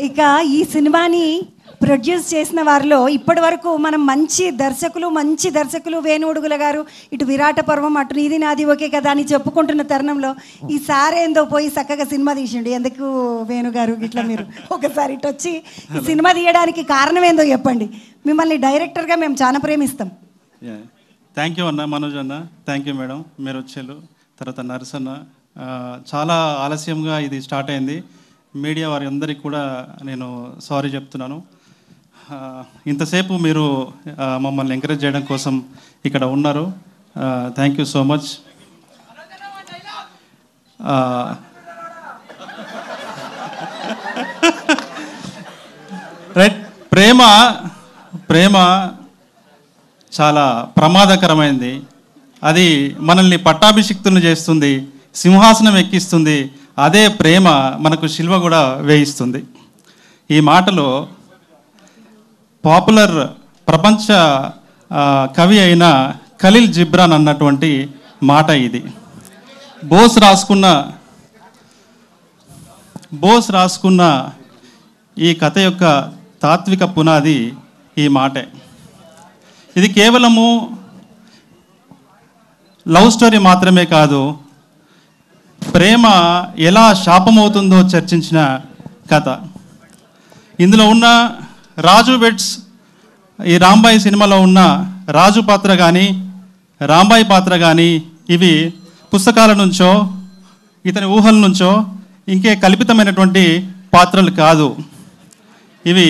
ఇక ఈ సినిమాని ప్రొడ్యూస్ చేసిన వారిలో ఇప్పటి వరకు మనం మంచి దర్శకులు వేణుడుగుల గారు, ఇటు విరాట పర్వం, అటు నీది నాది ఓకే కదా అని చెప్పుకుంటున్న తరుణంలో ఈ సారేందో పోయి చక్కగా సినిమా తీసిండు. ఎందుకు వేణుగారు ఇట్లా మీరు ఒకసారి ఇటు వచ్చి ఈ సినిమా తీయడానికి కారణం ఏందో చెప్పండి. మిమ్మల్ని డైరెక్టర్గా మేము చాలా ప్రేమిస్తాం. థ్యాంక్ యూ అన్న, మనోజ్ అన్న, థ్యాంక్ యూ మేడం. మీరు వచ్చేళ్ళు తర్వాత నర్సన్న. చాలా ఆలస్యంగా ఇది స్టార్ట్ అయింది. మీడియా వారి అందరికీ కూడా నేను సారీ చెప్తున్నాను. ఇంతసేపు మీరు మమ్మల్ని ఎంకరేజ్ చేయడం కోసం ఇక్కడ ఉన్నారు. Thank you so much. Right, ప్రేమ చాలా ప్రమాదకరమైంది. అది మనల్ని పట్టాభిషిక్తులను చేస్తుంది, సింహాసనం ఎక్కిస్తుంది. అదే ప్రేమ మనకు శిల్వ కూడా వేయిస్తుంది. ఈ మాటలో పాపులర్ ప్రపంచ కవి అయిన ఖలీల్ జిబ్రాన్ అన్నటువంటి మాట ఇది. బోస్ రాసుకున్న ఈ కథ యొక్క తాత్విక పునాది ఈ మాటే. ఇది కేవలము లవ్ స్టోరీ మాత్రమే కాదు, ప్రేమ ఎలా శాపమవుతుందో చర్చించిన కథ. ఇందులో ఉన్న రాజు వెడ్స్, ఈ రాంబాయి సినిమాలో ఉన్న రాజు పాత్ర కానీ రాంబాయి పాత్ర కానీ ఇవి పుస్తకాల నుంచో ఇతని ఊహల నుంచో ఇంకే కల్పితమైనటువంటి పాత్రలు కాదు. ఇవి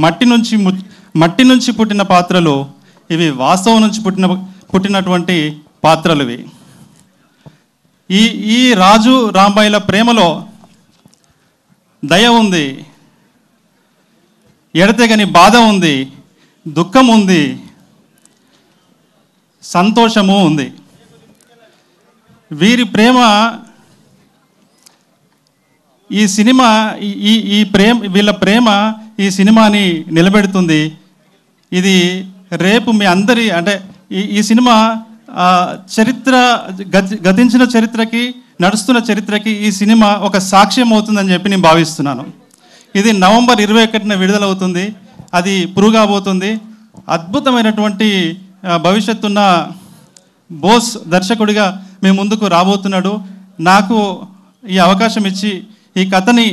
మట్టి నుంచి పుట్టిన పాత్రలు. ఇవి వాస్తవం నుంచి పుట్టినటువంటి పాత్రలు. ఇవి ఈ రాజు రాంబాయిల ప్రేమలో దయ ఉంది, ఎడతెగని బాధ ఉంది, దుఃఖం ఉంది, సంతోషము ఉంది. వీరి వీళ్ళ ప్రేమ ఈ సినిమాని నిలబెడుతుంది. ఇది రేపు మీ అందరి అంటే ఈ సినిమా గతించిన చరిత్రకి, నడుస్తున్న చరిత్రకి ఈ సినిమా ఒక సాక్ష్యం అవుతుందని చెప్పి నేను భావిస్తున్నాను. ఇది నవంబర్ 21న విడుదలవుతుంది. అది ప్రూవ్ కాబోతుంది. అద్భుతమైనటువంటి భవిష్యత్తున్న బోస్ దర్శకుడిగా మీ ముందుకు రాబోతున్నాడు. నాకు ఈ అవకాశం ఇచ్చి ఈ కథని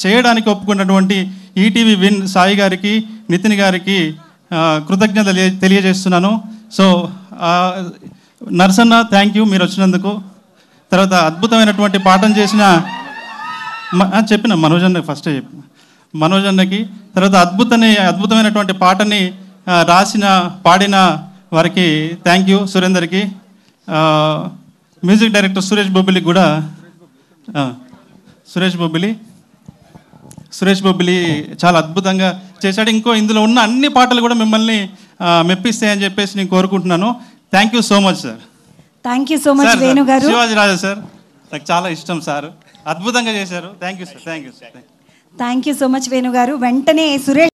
చేయడానికి ఒప్పుకున్నటువంటి ఈటీవీ విన్ సాయి గారికి, నితిన్ గారికి కృతజ్ఞతలు తెలియజేస్తున్నాను. సో నర్సన్న, థ్యాంక్ యూ మీరు వచ్చినందుకు. తర్వాత అద్భుతమైనటువంటి పాఠం చేసిన చెప్పిన మనోజ్ అన్న, ఫస్టే చెప్పిన మనోజ్ అన్నకి. తర్వాత అద్భుతమైనటువంటి పాటని పాడిన వారికి థ్యాంక్ యూ. సురేందర్కి, మ్యూజిక్ డైరెక్టర్ సురేష్ బొబ్బిలికి కూడా, సురేష్ బొబ్బిలి చాలా అద్భుతంగా చేశాడు. ఇందులో ఉన్న అన్ని పాటలు కూడా మిమ్మల్ని మెప్పిస్తాయని చెప్పేసి నేను కోరుకుంటున్నాను. Thank you so much sir. Thank you so much Venu గారు. శివాజీ రాజా సార్ నాకు చాలా ఇష్టం సార్, అద్భుతంగా చేశారు. Thank you sir. Thank you so much Venu గారు. వెంటనే సురేష్